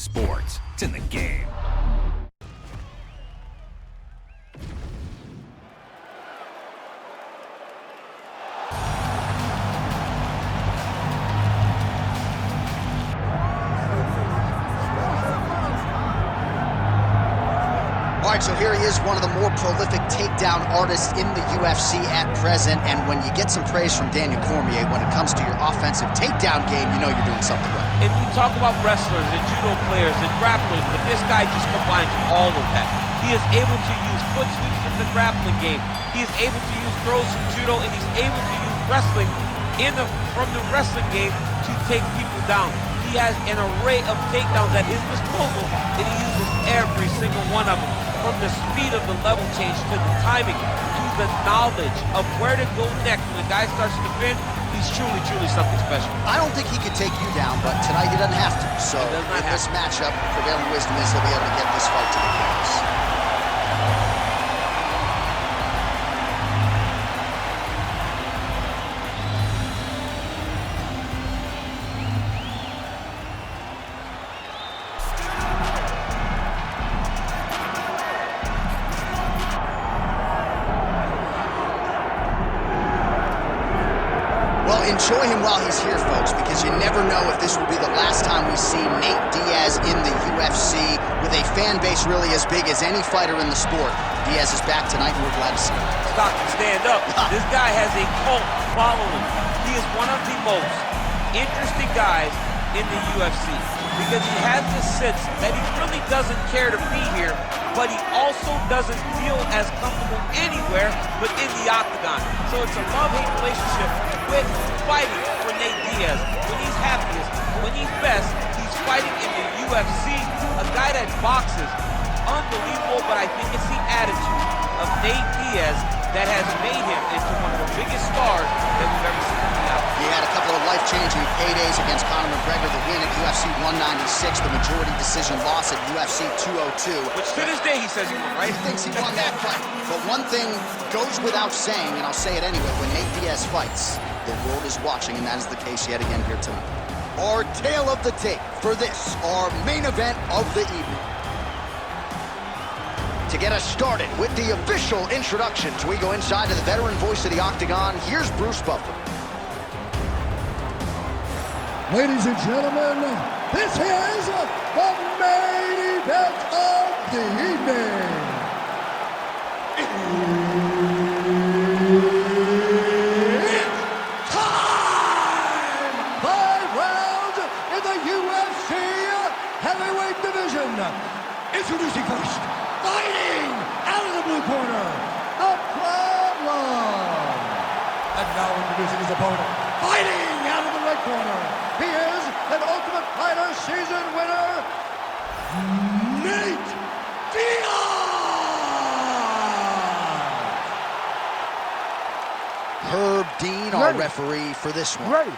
sports. It's in the game. All right, so here he is, one of the more prolific takedown artists in the UFC at present. And when you get some praise from Daniel Cormier when it comes to your offensive takedown game, you know you're doing something right. And we talk about wrestlers and judo players and grapplers, but this guy just combines all of that. He is able to use foot sweeps from the grappling game. He is able to use throws from judo, and he's able to use wrestling from the wrestling game to take people down. He has an array of takedowns at his disposal, and he uses every single one of them. From the speed of the level change to the timing to the knowledge of where to go next when a guy starts to defend, he's truly, truly something special. I don't think he could take you down, but tonight he doesn't have to. So in this matchup, prevailing wisdom is he'll be able to get this fight to the canvas. Enjoy him while he's here, folks, because you never know if this will be the last time we see Nate Diaz in the UFC with a fan base really as big as any fighter in the sport. Diaz is back tonight, and we're glad to see him. Stockton, stand up. This guy has a cult following. He is one of the most interesting guys in the UFC because he has this sense that he really doesn't care to be here, but he also doesn't feel as comfortable anywhere but in the octagon. So it's a love-hate relationship with fighting for Nate Diaz. When he's happiest, when he's best, he's fighting in the UFC. A guy that boxes, unbelievable, but I think it's the attitude of Nate Diaz that has made him into one of the biggest stars that we've ever seen in the outfit. He had a couple of life-changing paydays against Conor McGregor, the win at UFC 196, the majority decision loss at UFC 202. Which to this day he says he won, right? He thinks he won that fight. But one thing goes without saying, and I'll say it anyway, when Nate Diaz fights, the world is watching, and that is the case yet again here tonight. Our tale of the tape for this, our main event of the evening. To get us started with the official introductions, we go inside to the veteran voice of the Octagon. Here's Bruce Buffer. Ladies and gentlemen, this is the main event of the evening. It's time! 5 rounds in the UFC heavyweight division. Introducing first, fighting out of the blue corner, The Problem. And now introducing his opponent, fighting out of the red corner. He is an Ultimate Fighter season winner, Nate Diaz! Herb Dean, our referee for this one. Ready.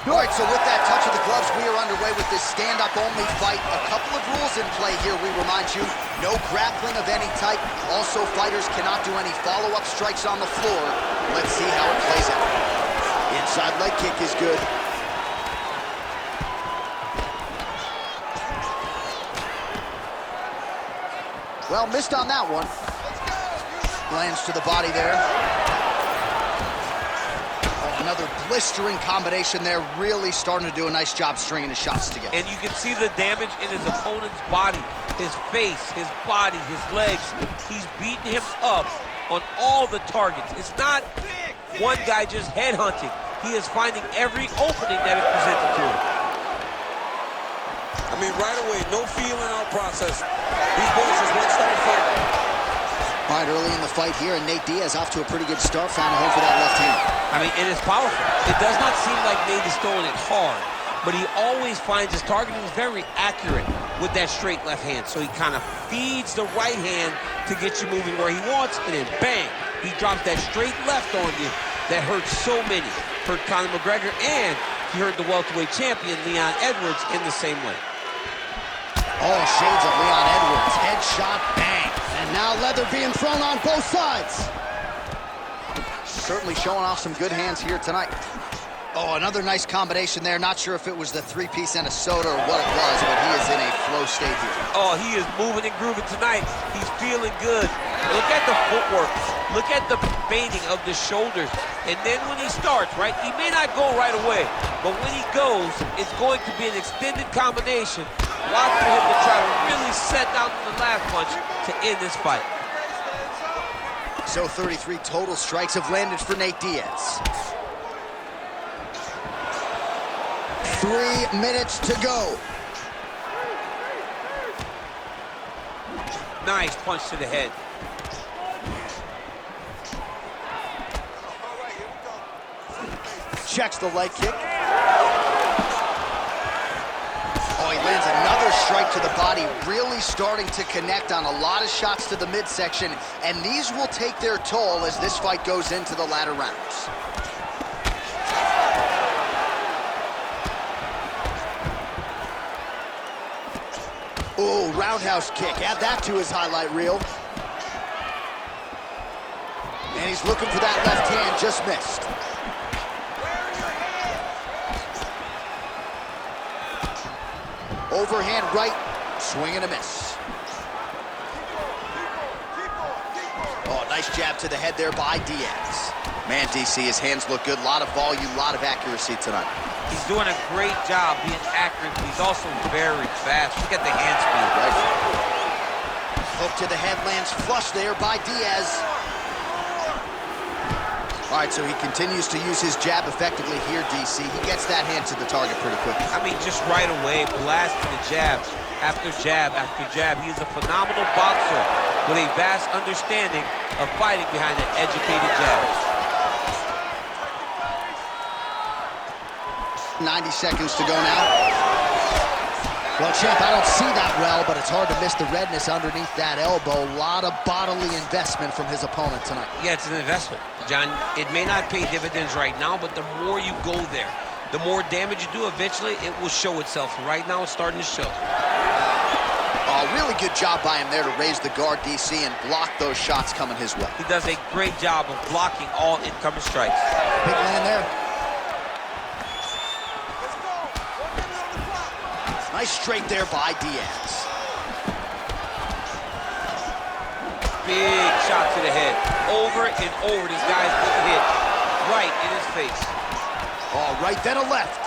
All right, so with that touch of the gloves, we are underway with this stand-up-only fight. A couple of rules in play here, we remind you. No grappling of any type. Also, fighters cannot do any follow-up strikes on the floor. Let's see how it plays out. Inside leg kick is good. Well, missed on that one. Lands to the body there. Another blistering combination there, really starting to do a nice job stringing the shots together. And you can see the damage in his opponent's body, his face, his body, his legs. He's beating him up on all the targets. It's not one guy just headhunting. He is finding every opening that is presented to him. I mean, right away, no feeling out process. These boys just won't start fighting. All right, early in the fight here, and Nate Diaz off to a pretty good start, found a home for that left hand. I mean, it is powerful. It does not seem like Nate is throwing it hard, but he always finds his targeting is very accurate with that straight left hand. So he kind of feeds the right hand to get you moving where he wants, and then bang, he drops that straight left on you that hurts so many. Hurt Conor McGregor, and he hurt the welterweight champion, Leon Edwards, in the same way. Oh, shades of Leon Edwards. Headshot, bang. And now leather being thrown on both sides. Certainly showing off some good hands here tonight. Oh, another nice combination there. Not sure if it was the three-piece and a soda or what it was, but he is in a flow state here. Oh, he is moving and grooving tonight. He's feeling good. Look at the footwork. Look at the bending of the shoulders. And then when he starts, right, he may not go right away, but when he goes, it's going to be an extended combination. Watch for him to try to really set down the last punch to end this fight. So 33 total strikes have landed for Nate Diaz. 3 minutes to go. Nice punch to the head. Checks the leg kick. Oh, he lands another strike to the body, really starting to connect on a lot of shots to the midsection, and these will take their toll as this fight goes into the latter rounds. Oh, roundhouse kick. Add that to his highlight reel. And he's looking for that left hand, just missed. Overhand right, swing and a miss. Oh, nice jab to the head there by Diaz. Man, DC, his hands look good. A lot of volume, a lot of accuracy tonight. He's doing a great job being accurate, but he's also very fast. Look at the hand speed. Right. Hook to the head lands flush there by Diaz. All right, so he continues to use his jab effectively here, DC. He gets that hand to the target pretty quickly. I mean, just right away, blasting the jab after jab after jab. He is a phenomenal boxer with a vast understanding of fighting behind an educated jab. 90 seconds to go now. Well, champ, I don't see that well, but it's hard to miss the redness underneath that elbow. A lot of bodily investment from his opponent tonight. Yeah, it's an investment, John. It may not pay dividends right now, but the more you go there, the more damage you do, eventually it will show itself. Right now, it's starting to show. Oh, really good job by him there to raise the guard, DC, and block those shots coming his way. He does a great job of blocking all incoming strikes. Big land there. Nice straight there by Diaz. Big shot to the head. Over and over, this guy's getting hit right in his face. Oh, right, then a left.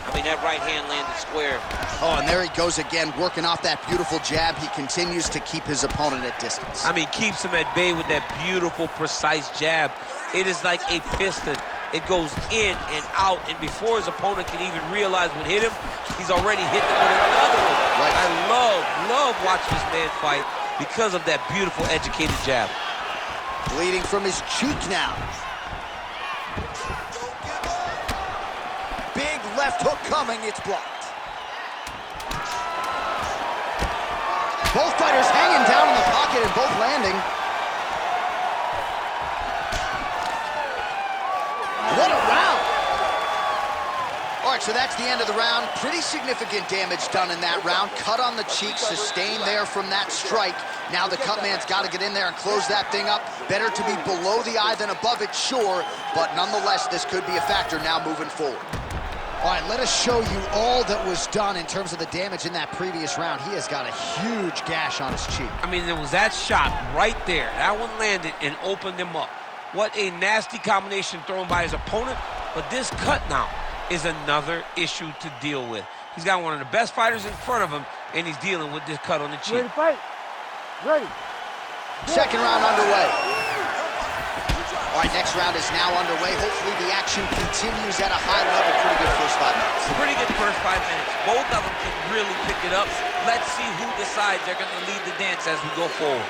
I mean, that right hand landed square. Oh, and there he goes again, working off that beautiful jab. He continues to keep his opponent at distance. I mean, keeps him at bay with that beautiful, precise jab. It is like a piston. It goes in and out, and before his opponent can even realize what hit him, he's already hit him with another one. Right. I love watching this man fight because of that beautiful, educated jab. Bleeding from his cheek now. Big left hook coming, it's blocked. Both fighters hanging down in the pocket and both landing. What a round! All right, so that's the end of the round. Pretty significant damage done in that round. Cut on the cheek, sustained there from that strike. Now the cut man's got to get in there and close that thing up. Better to be below the eye than above it, sure, but nonetheless, this could be a factor now moving forward. All right, let us show you all that was done in terms of the damage in that previous round. He has got a huge gash on his cheek. I mean, there was that shot right there. That one landed and opened him up. What a nasty combination thrown by his opponent, but this cut now is another issue to deal with. He's got one of the best fighters in front of him, and he's dealing with this cut on the cheek. Ready to fight? Ready. Second round underway. All right, next round is now underway. Hopefully the action continues at a high level. Pretty good first 5 minutes. Pretty good first 5 minutes. Both of them can really pick it up. Let's see who decides they're going to lead the dance as we go forward.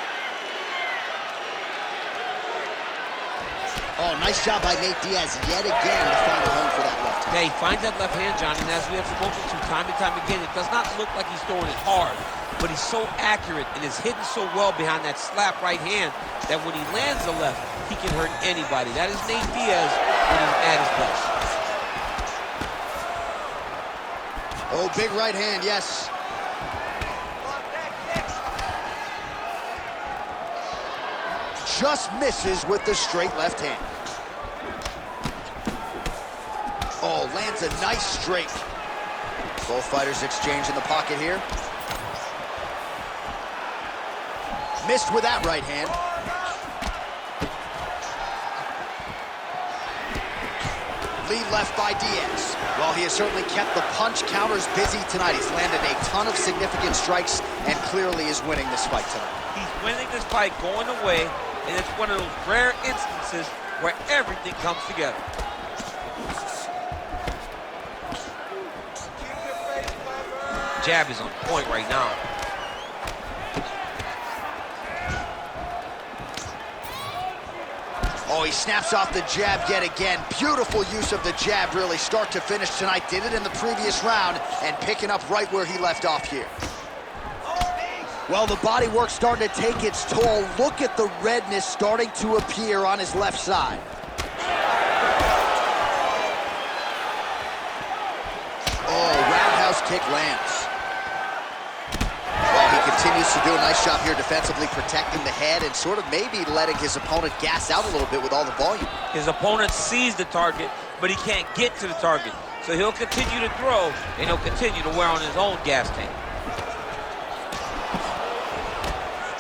Oh, nice job by Nate Diaz yet again to find a home for that left hand. Yeah, he finds that left hand, Johnny, and as we have spoken to time and time again, it does not look like he's throwing it hard, but he's so accurate and is hitting so well behind that slap right hand that when he lands the left, he can hurt anybody. That is Nate Diaz when he's at his best. Oh, big right hand, yes. just misses with the straight left hand. Oh, lands a nice straight. Both fighters exchange in the pocket here. Missed with that right hand. Lead left by Diaz. Well, he has certainly kept the punch counters busy tonight. He's landed a ton of significant strikes and clearly is winning this fight tonight. He's winning this fight going away, and it's one of those rare instances where everything comes together. Jab is on point right now. Oh, he snaps off the jab yet again. Beautiful use of the jab, really, start to finish tonight. Did it in the previous round and picking up right where he left off here. Well, the body work's starting to take its toll. Look at the redness starting to appear on his left side. Oh, roundhouse kick lands. Well, he continues to do a nice job here defensively, protecting the head and sort of maybe letting his opponent gas out a little bit with all the volume. His opponent sees the target, but he can't get to the target. So he'll continue to throw, and he'll continue to wear on his own gas tank.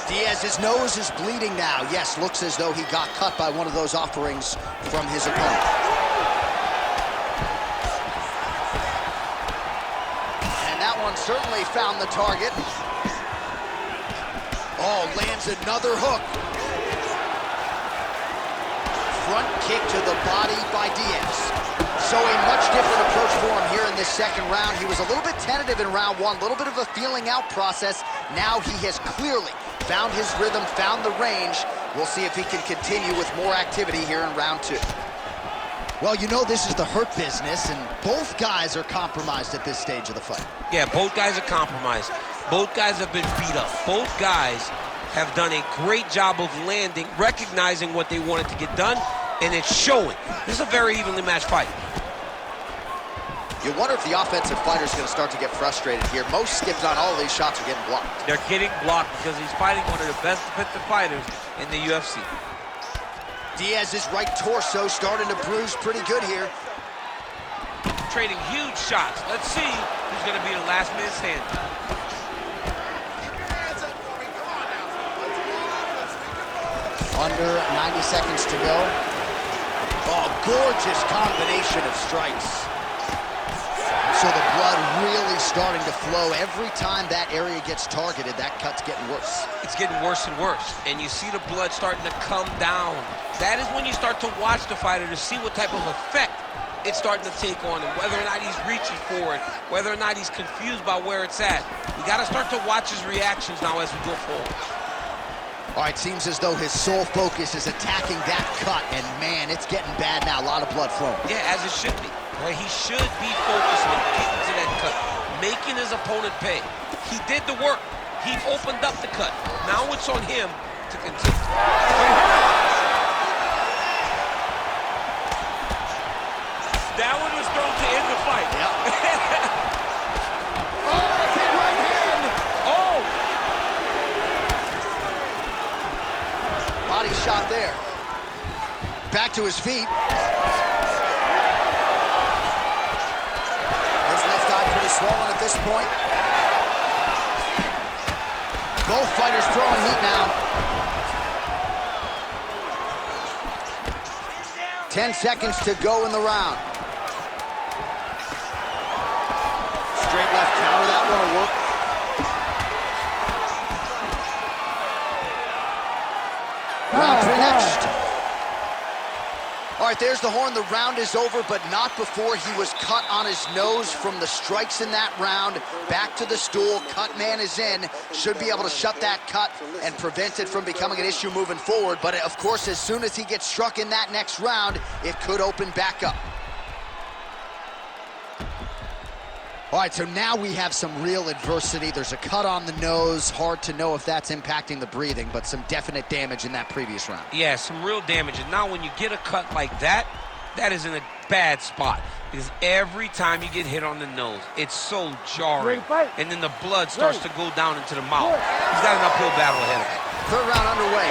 Diaz's nose is bleeding now. Yes, looks as though he got cut by one of those offerings from his opponent. And that one certainly found the target. Oh, lands another hook. Front kick to the body by Diaz. So a much different approach for him here in this second round. He was a little bit tentative in round one, a little bit of a feeling out process. Now he has clearly found his rhythm, found the range. We'll see if he can continue with more activity here in round two. Well, you know this is the hurt business, and both guys are compromised at this stage of the fight. Yeah, both guys are compromised. Both guys have been beat up. Both guys have done a great job of landing, recognizing what they wanted to get done, and it's showing. This is a very evenly matched fight. You wonder if the offensive fighter is going to start to get frustrated here. Most skipped on all of these shots are getting blocked. They're getting blocked because he's fighting one of the best defensive fighters in the UFC. Diaz's right torso starting to bruise pretty good here. Trading huge shots. Let's see who's going to be the last man standing. Under 90 seconds to go. Oh, gorgeous combination of strikes. So the blood really starting to flow. Every time that area gets targeted, that cut's getting worse. It's getting worse and worse. And you see the blood starting to come down. That is when you start to watch the fighter to see what type of effect it's starting to take on him, whether or not he's reaching for it, whether or not he's confused by where it's at. You got to start to watch his reactions now as we go forward. All right, seems as though his sole focus is attacking that cut, and man, it's getting bad now. A lot of blood flowing. Yeah, as it should be. Right? He should be focused on getting to that cut, making his opponent pay. He did the work. He opened up the cut. Now it's on him to continue. That one was thrown to end the fight. Yep. Oh, big right hand! Oh! Body shot there. Back to his feet. His left eye pretty swollen at this point. Both fighters throwing heat now. 10 seconds to go in the round. Straight left counter, that one will work. Round three next. All right, there's the horn. The round is over, but not before he was cut on his nose from the strikes in that round. Back to the stool. Cut man is in. Should be able to shut that cut and prevent it from becoming an issue moving forward. But, of course, as soon as he gets struck in that next round, it could open back up. All right, so now we have some real adversity. There's a cut on the nose. Hard to know if that's impacting the breathing, but some definite damage in that previous round. Yeah, some real damage. And now when you get a cut like that, that is in a bad spot. Because every time you get hit on the nose, it's so jarring. And then the blood starts to go down into the mouth. He's got an uphill battle ahead of him. Third round underway.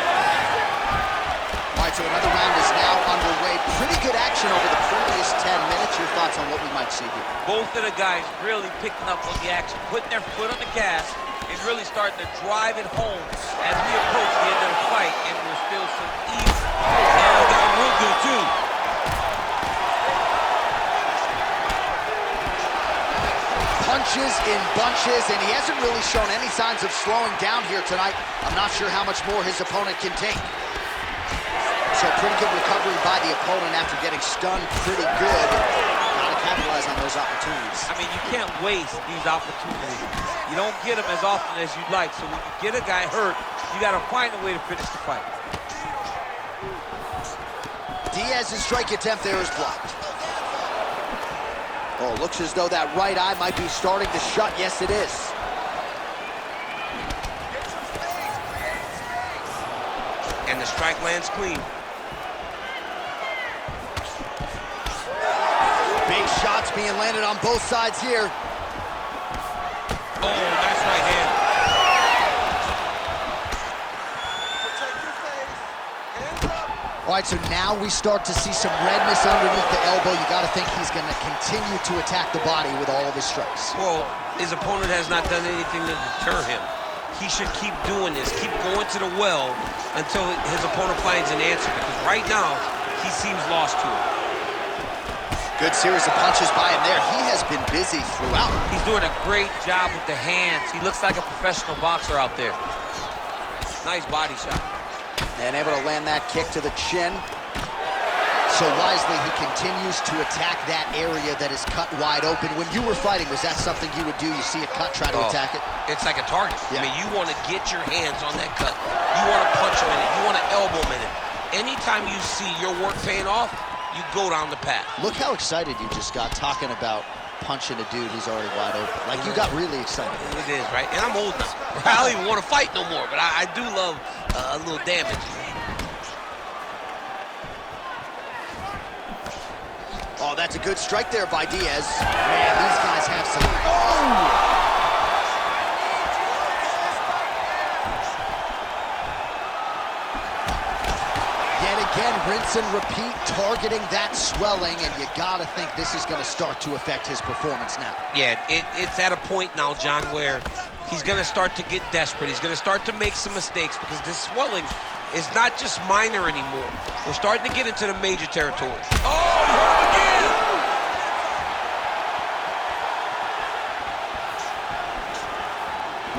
so another round is now underway. Pretty good action over the previous 10 minutes. Your thoughts on what we might see here? Both of the guys really picking up on the action, putting their foot on the gas, and really starting to drive it home as we approach the end of the fight, and there's still some ease. Oh, got him real good, too. Punches in bunches, and he hasn't really shown any signs of slowing down here tonight. I'm not sure how much more his opponent can take. So pretty good recovery by the opponent after getting stunned pretty good. Gotta capitalize on those opportunities. I mean, you can't waste these opportunities. You don't get them as often as you'd like, so when you get a guy hurt, you gotta find a way to finish the fight. Diaz's strike attempt there is blocked. Oh, looks as though that right eye might be starting to shut. Yes, it is. And the strike lands clean. Big shots being landed on both sides here. Oh, nice right hand. All right, so now we start to see some redness underneath the elbow. You got to think he's going to continue to attack the body with all of his strikes. Well, his opponent has not done anything to deter him. He should keep doing this, keep going to the well until his opponent finds an answer, because right now, he seems lost to it. Good series of punches by him there. He has been busy throughout. He's doing a great job with the hands. He looks like a professional boxer out there. Nice body shot. And able to land that kick to the chin. So wisely, he continues to attack that area that is cut wide open. When you were fighting, was that something you would do? You see a cut, try to attack it? It's like a target. Yeah. I mean, you want to get your hands on that cut. You want to punch him in it. You want to elbow him in it. Anytime you see your work paying off, you go down the path. Look how excited you just got talking about punching a dude who's already wide open. Like, you got really excited. It is, right? And I'm old now. I don't even want to fight no more, but I do love a little damage. Oh, that's a good strike there by Diaz. Man, these guys have some... Oh! Again, rinse and repeat, targeting that swelling, and you gotta think this is gonna start to affect his performance now. Yeah, it's at a point now, John, where he's gonna start to get desperate. He's gonna start to make some mistakes, because this swelling is not just minor anymore. We're starting to get into the major territory. Oh, he hurt him again!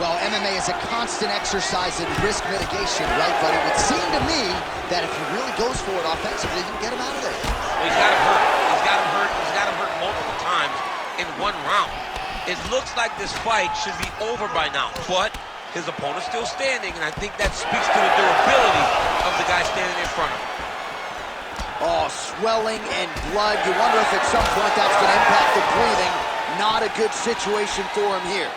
Well, MMA is a constant exercise in risk mitigation, right? But it would seem to me that if he really goes for it offensively, you can get him out of there. Well, he's got him hurt. He's got him hurt. He's got him hurt multiple times in one round. It looks like this fight should be over by now, but his opponent's still standing, and I think that speaks to the durability of the guy standing in front of him. Oh, swelling and blood. You wonder if at some point that's going to impact the breathing. Not a good situation for him here.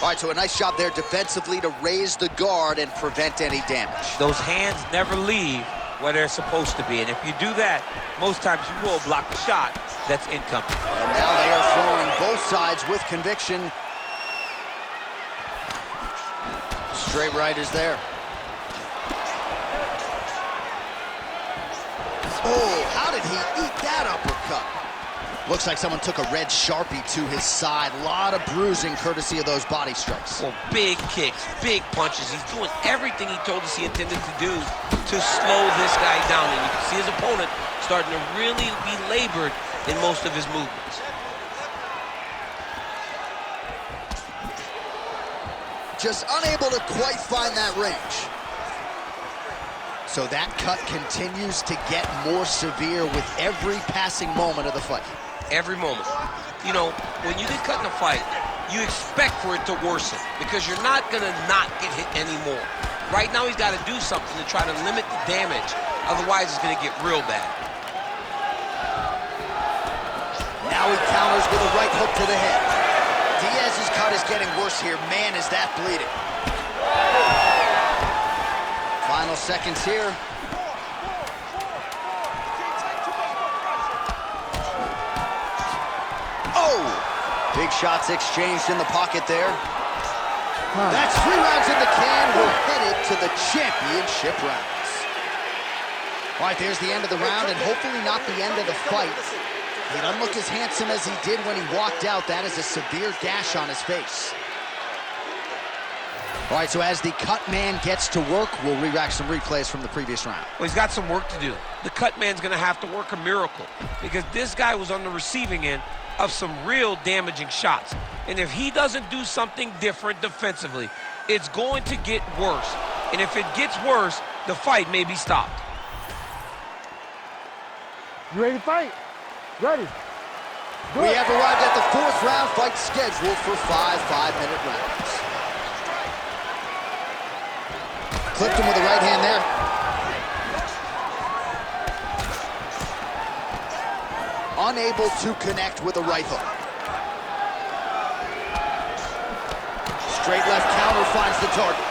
All right, so a nice job there defensively to raise the guard and prevent any damage. Those hands never leave where they're supposed to be, and if you do that, most times you will block the shot that's incoming. And now they are throwing both sides with conviction. Straight right is there. Oh, how did he eat that uppercut? Looks like someone took a red Sharpie to his side. A lot of bruising courtesy of those body strikes. Well, big kicks, big punches. He's doing everything he told us he intended to do to slow this guy down. And you can see his opponent starting to really be labored in most of his movements. Just unable to quite find that range. So that cut continues to get more severe with every passing moment of the fight. Every moment. You know, when you get cut in a fight, you expect for it to worsen because you're not going to not get hit anymore. Right now, he's got to do something to try to limit the damage. Otherwise, it's going to get real bad. Now he counters with a right hook to the head. Diaz's cut is getting worse here. Man, is that bleeding. Final seconds here. Oh! Big shots exchanged in the pocket there. That's 3 rounds in the can. We're headed to the championship rounds. All right, there's the end of the round, and hopefully not the end of the fight. He doesn't look as handsome as he did when he walked out. That is a severe gash on his face. All right, so as the cut man gets to work, we'll re-rack some replays from the previous round. Well, he's got some work to do. The cut man's gonna have to work a miracle because this guy was on the receiving end of some real damaging shots. And if he doesn't do something different defensively, it's going to get worse. And if it gets worse, the fight may be stopped. You ready to fight? Ready. We have arrived at the fourth round fight scheduled for 5 5-minute rounds. Clipped him with the right hand there. Unable to connect with a right hook. Straight left counter finds the target.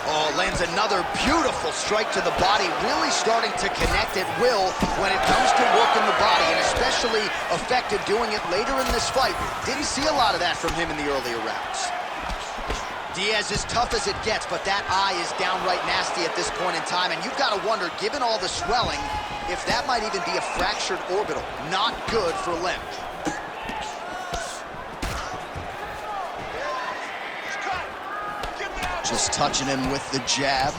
Oh, lands another beautiful strike to the body, really starting to connect at will when it comes to working the body, and especially effective doing it later in this fight. Didn't see a lot of that from him in the earlier rounds. Diaz is tough as it gets, but that eye is downright nasty at this point in time, and you've got to wonder, given all the swelling, if that might even be a fractured orbital. Not good for Lim. Just touching him with the jab.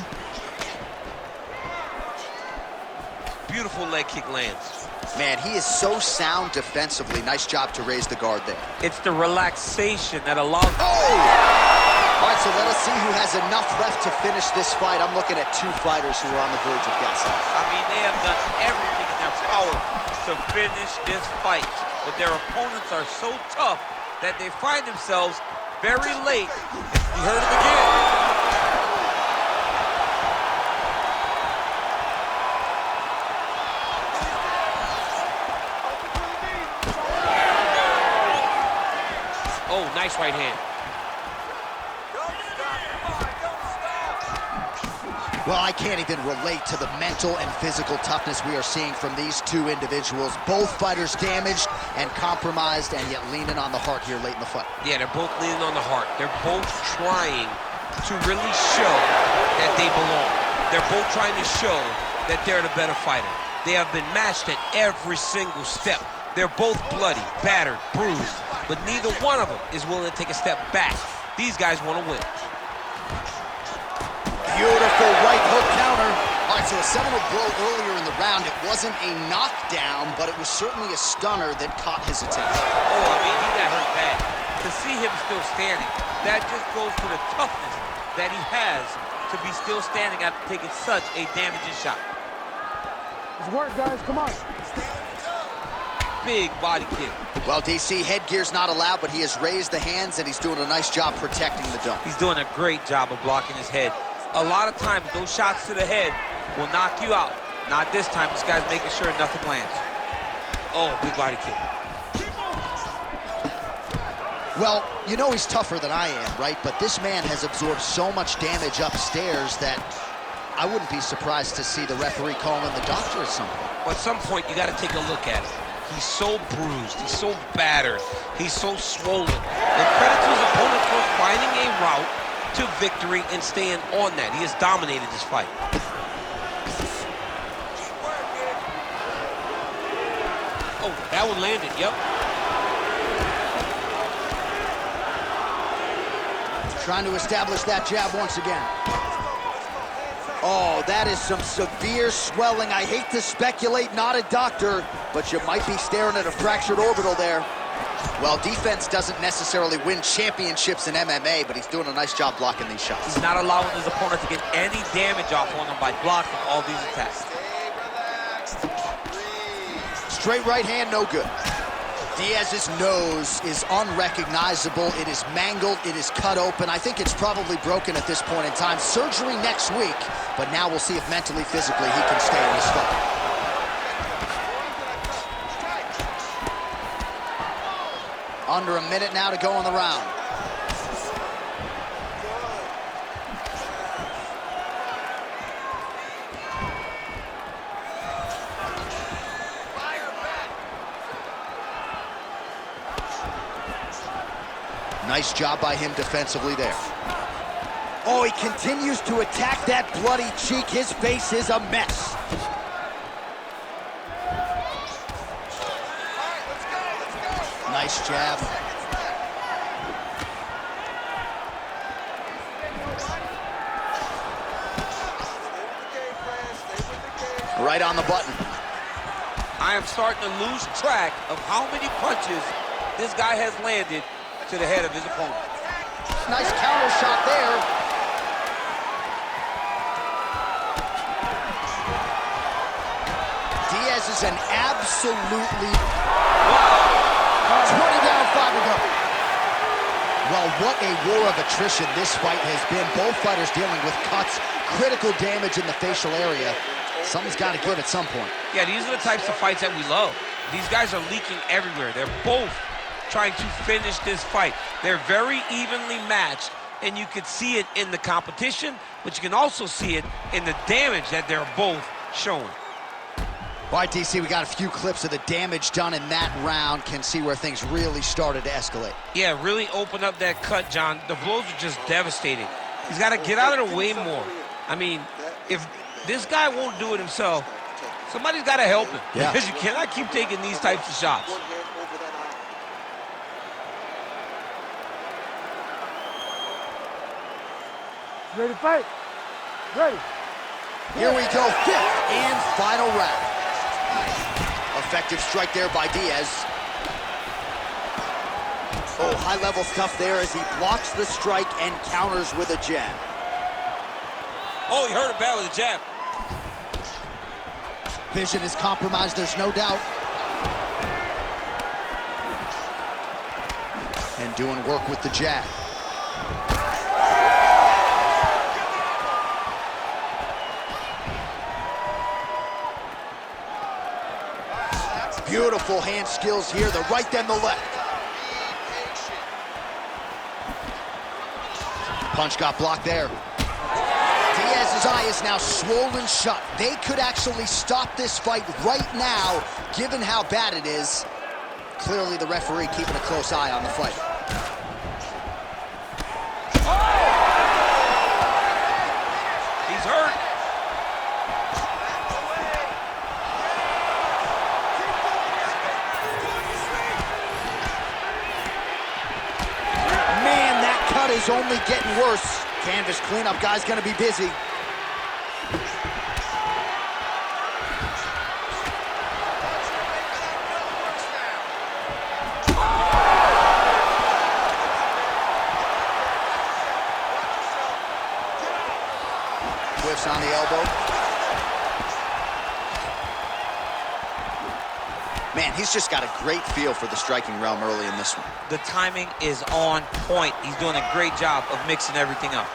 Beautiful leg kick lands. Man, he is so sound defensively. Nice job to raise the guard there. It's the relaxation that allows... Oh! All right, so let us see who has enough left to finish this fight. I'm looking at two fighters who are on the verge of gassing out. I mean, they have done everything in their power to finish this fight. But their opponents are so tough that they find themselves very late. You heard it again. Oh, nice right hand. Well, I can't even relate to the mental and physical toughness we are seeing from these two individuals. Both fighters damaged and compromised, and yet leaning on the heart here late in the fight. Yeah, they're both leaning on the heart. They're both trying to really show that they belong. They're both trying to show that they're the better fighter. They have been matched at every single step. They're both bloody, battered, bruised, but neither one of them is willing to take a step back. These guys want to win. Beautiful right hook counter. All right, so a seminal blow earlier in the round. It wasn't a knockdown, but it was certainly a stunner that caught his attention. Oh, I mean, he got hurt bad. To see him still standing, that just goes to the toughness that he has to be still standing after taking such a damaging shot. It's work, guys. Come on. Big body kick. Well, DC, headgear's not allowed, but he has raised the hands, and he's doing a nice job protecting the dome. He's doing a great job of blocking his head. A lot of times, those shots to the head will knock you out. Not this time. This guy's making sure nothing lands. Oh, big body kick. Well, you know he's tougher than I am, right? But this man has absorbed so much damage upstairs that I wouldn't be surprised to see the referee call in the doctor at some point. Well, at some point, you got to take a look at it. He's so bruised. He's so battered. He's so swollen. And credit to his opponent for finding a route to victory and staying on that. He has dominated this fight. Oh, that one landed, yep. Trying to establish that jab once again. Oh, that is some severe swelling. I hate to speculate, not a doctor, but you might be staring at a fractured orbital there. Well, defense doesn't necessarily win championships in MMA, but he's doing a nice job blocking these shots. He's not allowing his opponent to get any damage off on him by blocking all these attacks. Straight right hand, no good. Diaz's nose is unrecognizable. It is mangled. It is cut open. I think it's probably broken at this point in time. Surgery next week, but now we'll see if mentally, physically, he can stay in this fight. Under a minute now to go in the round. Nice job by him defensively there. Oh, he continues to attack that bloody cheek. His face is a mess. Nice jab. Right on the button. I am starting to lose track of how many punches this guy has landed to the head of his opponent. Nice counter shot there. Diaz is an absolutely... 20 down, 5 to go. Well, what a war of attrition this fight has been. Both fighters dealing with cuts, critical damage in the facial area. Something's got to give at some point. Yeah, these are the types of fights that we love. These guys are leaking everywhere. They're both trying to finish this fight. They're very evenly matched, and you could see it in the competition, but you can also see it in the damage that they're both showing. All right, DC, we got a few clips of the damage done in that round. Can see where things really started to escalate. Yeah, really open up that cut, John. The blows are just devastating. He's got to get out of the way more. I mean, if this guy won't do it himself, somebody's got to help him. Yeah. Because you cannot keep taking these types of shots. Ready to fight? Ready. Here we go, fifth and final round. Effective strike there by Diaz. Oh, high-level stuff there as he blocks the strike and counters with a jab. Oh, he hurt it bad with a jab. Vision is compromised, there's no doubt. And doing work with the jab. Beautiful hand skills here, the right then the left. Punch got blocked there. Diaz's eye is now swollen shut. They could actually stop this fight right now, given how bad it is. Clearly the referee keeping a close eye on the fight. He's hurt. Man, that cut is only getting worse. Canvas cleanup guy's gonna be busy. Whiffs on the elbow. Man, he's just got a great feel for the striking realm early in this one. The timing is on point. He's doing a great job of mixing everything up.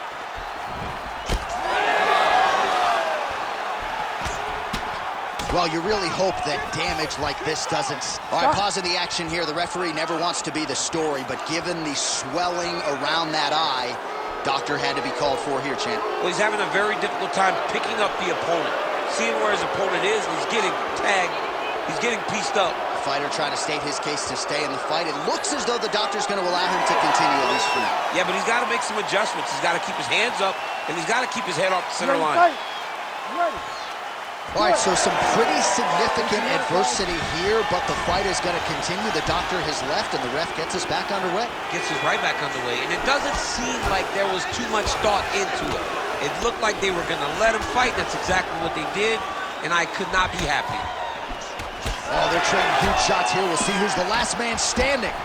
Well, you really hope that damage like this doesn't... All right, pausing the action here. The referee never wants to be the story, but given the swelling around that eye, doctor had to be called for here, champ. Well, he's having a very difficult time picking up the opponent, seeing where his opponent is, and he's getting tagged. He's getting pieced up. The fighter trying to state his case to stay in the fight. It looks as though the doctor's going to allow him to continue, at least for now. Yeah, but he's got to make some adjustments. He's got to keep his hands up, and he's got to keep his head off the center Ready to line. fight? Ready. All right, so some pretty significant adversity here, but the fight is going to continue. The doctor has left, and the ref gets us back underway. Gets us right back underway, and it doesn't seem like there was too much thought into it. It looked like they were going to let him fight. That's exactly what they did, and I could not be happy. Oh, they're trading huge shots here. We'll see who's the last man standing.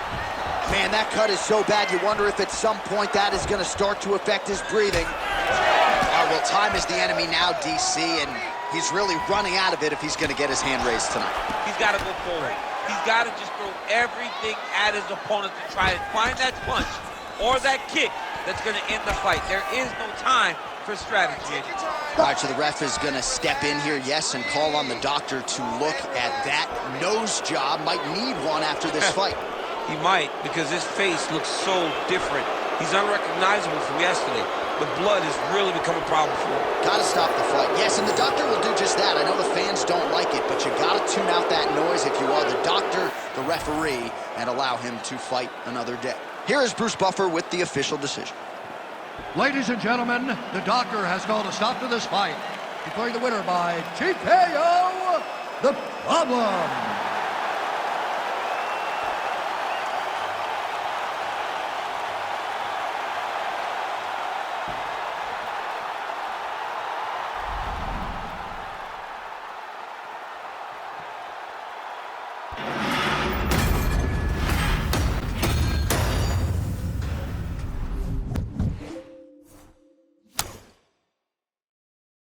Man, that cut is so bad, you wonder if at some point that is going to start to affect his breathing. All right, well, time is the enemy now, DC, and he's really running out of it if he's going to get his hand raised tonight. He's got to go forward. He's got to just throw everything at his opponent to try and find that punch or that kick that's going to end the fight. There is no time for strategy. All right, so the ref is going to step in here, yes, and call on the doctor to look at that nose job. Might need one after this fight. He might, because his face looks so different. He's unrecognizable from yesterday. The blood has really become a problem for him. Gotta stop the fight. Yes, and the doctor will do just that. I know the fans don't like it, but you gotta tune out that noise if you are the doctor, the referee, and allow him to fight another day. Here is Bruce Buffer with the official decision. Ladies and gentlemen, the doctor has called a stop to this fight, declaring the winner by TKO, The Problem.